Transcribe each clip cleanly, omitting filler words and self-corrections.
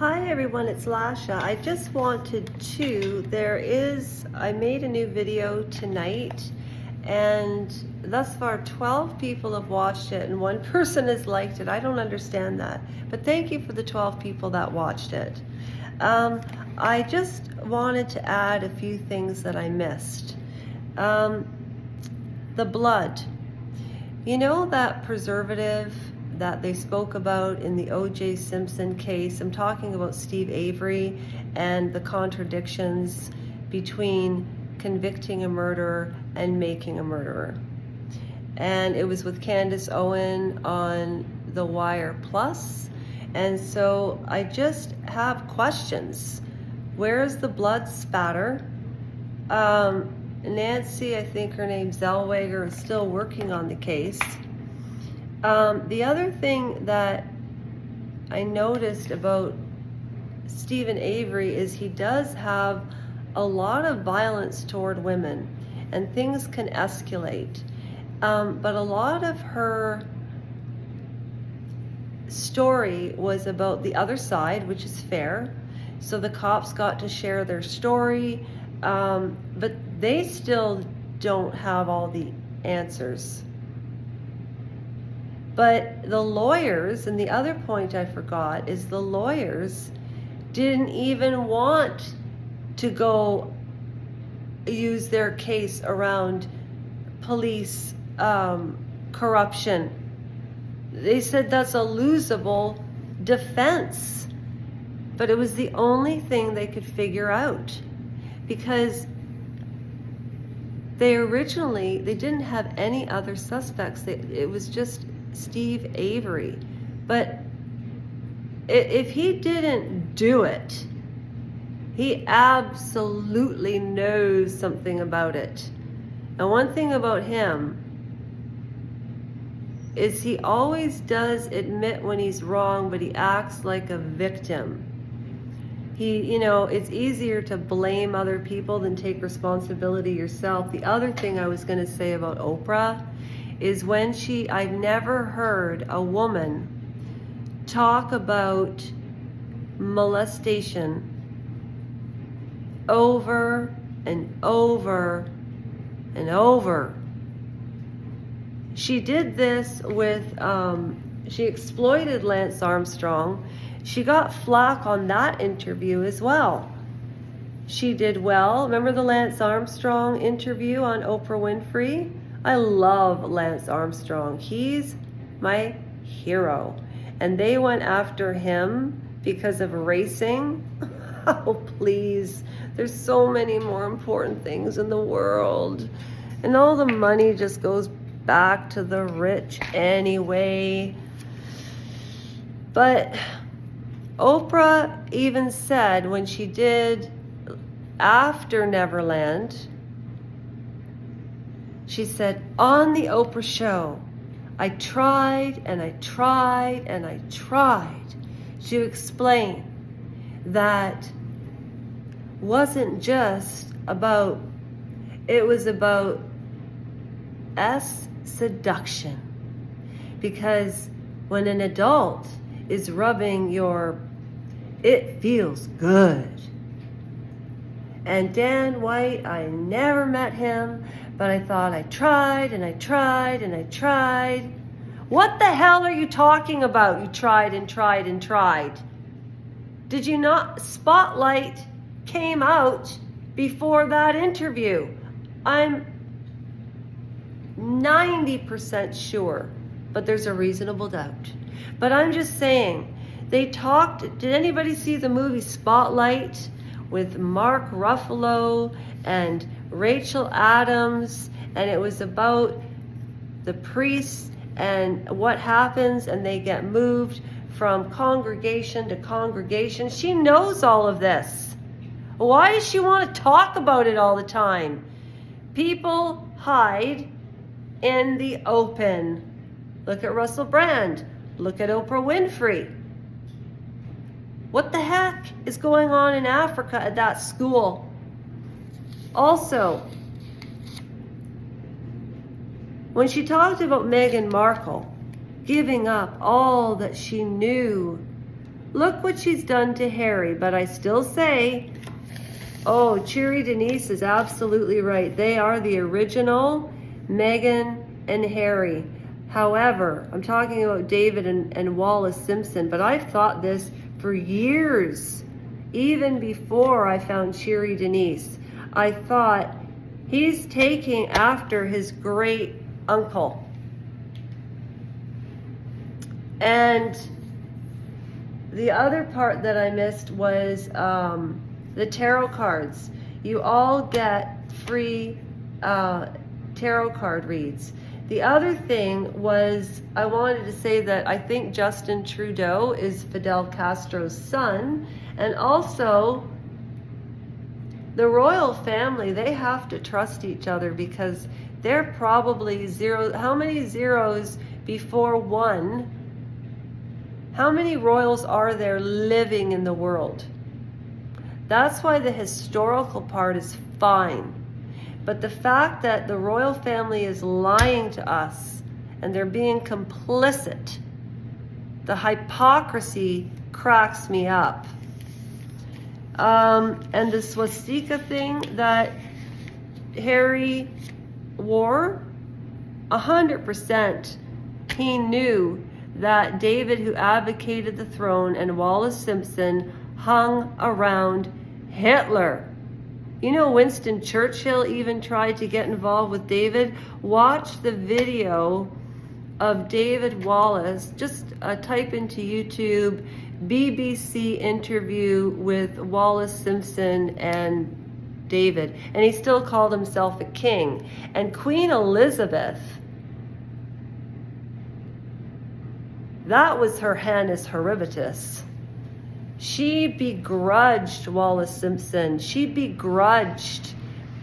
Hi everyone, it's Lasha. I just wanted to, I made a new video tonight and thus far 12 people have watched it and one person has liked it. I don't understand that, but thank you for the 12 people that watched it. I just wanted to add a few things that I missed. The blood. You know that preservative that they spoke about in the O.J. Simpson case? I'm talking about Steve Avery and the contradictions between convicting a murderer and making a murderer. And it was with Candace Owen on The Wire Plus. And so I just have questions. Where's the blood spatter? Nancy, I think her name's Zellweger, is still working on the case. The other thing that I noticed about Steven Avery is he does have a lot of violence toward women and things can escalate. But a lot of her story was about the other side, which is fair. So the cops got to share their story, but they still don't have all the answers. But the lawyers, and the other point I forgot, is the lawyers didn't even want to go use their case around police corruption. They said that's a losable defense. But it was the only thing they could figure out, because they didn't have any other suspects. It was just Steve Avery. But if he didn't do it, he absolutely knows something about it. And one thing about him is he always does admit when he's wrong, but he acts like a victim. It's easier to blame other people than take responsibility yourself. The other thing I was going to say about Oprah is I've never heard a woman talk about molestation over and over and over. She did this with, she exploited Lance Armstrong. She got flack on that interview as well. She did well. Remember the Lance Armstrong interview on Oprah Winfrey? I love Lance Armstrong. He's my hero. And they went after him because of racing. Oh, please. There's so many more important things in the world. And all the money just goes back to the rich anyway. But Oprah even said when she did after Neverland, she said, on the Oprah show, I tried and I tried and I tried to explain that wasn't just about, it was about seduction. Because when an adult is rubbing it feels good. And Dan White, I never met him, but I thought I tried and I tried and I tried. What the hell are you talking about? You tried and tried and tried. Did you not? Spotlight came out before that interview. I'm 90% sure, but there's a reasonable doubt. But I'm just saying, did anybody see the movie Spotlight with Mark Ruffalo and Rachel Adams? And it was about the priests and what happens, and they get moved from congregation to congregation. She knows all of this. Why does she want to talk about it all the time? People hide in the open. Look at Russell Brand. Look at Oprah Winfrey. What the heck is going on in Africa at that school? Also, when she talked about Meghan Markle giving up all that she knew Look what she's done to Harry. But I still say, oh, Cheery Denise is absolutely right. They are the original Meghan and Harry. However, I'm talking about David and Wallace Simpson, but I've thought this for years, even before I found Cheery Denise. I thought he's taking after his great uncle. And the other part that I missed was the tarot cards. You all get free tarot card reads. The other thing was, I wanted to say that I think Justin Trudeau is Fidel Castro's son, and also the royal family, they have to trust each other because they're probably how many zeros before one? How many royals are there living in the world? That's why the historical part is fine. But the fact that the royal family is lying to us and they're being complicit, the hypocrisy cracks me up. And the swastika thing that Harry wore, 100% he knew that David, who advocated the throne, and Wallace Simpson hung around Hitler. You know, Winston Churchill even tried to get involved with David. Watch the video of David Wallace. Just type into YouTube, BBC interview with Wallace Simpson and David. And he still called himself a king. And Queen Elizabeth, that was her Hannus Herodotus. She begrudged Wallace Simpson. She begrudged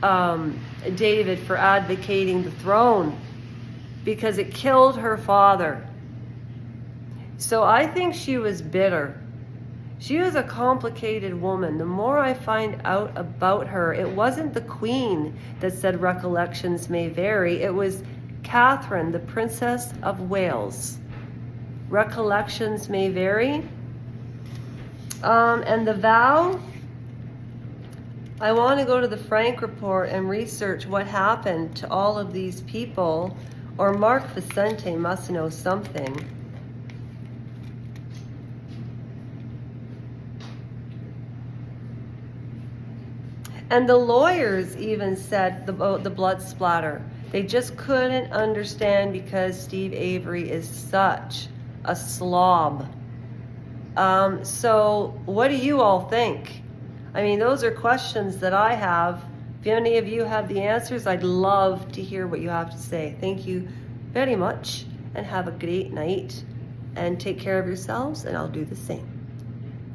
David for advocating the throne because it killed her father. So I think she was bitter. She was a complicated woman. The more I find out about her, it wasn't the Queen that said recollections may vary. It was Catherine, the Princess of Wales. Recollections may vary. And the vow, I want to go to the Frank report and research what happened to all of these people, or Mark Vicente must know something. And the lawyers even said the blood splatter. They just couldn't understand because Steve Avery is such a slob. So what do you all think? I mean, those are questions that I have. If any of you have the answers, I'd love to hear what you have to say. Thank you very much, and have a great night, and take care of yourselves, and I'll do the same.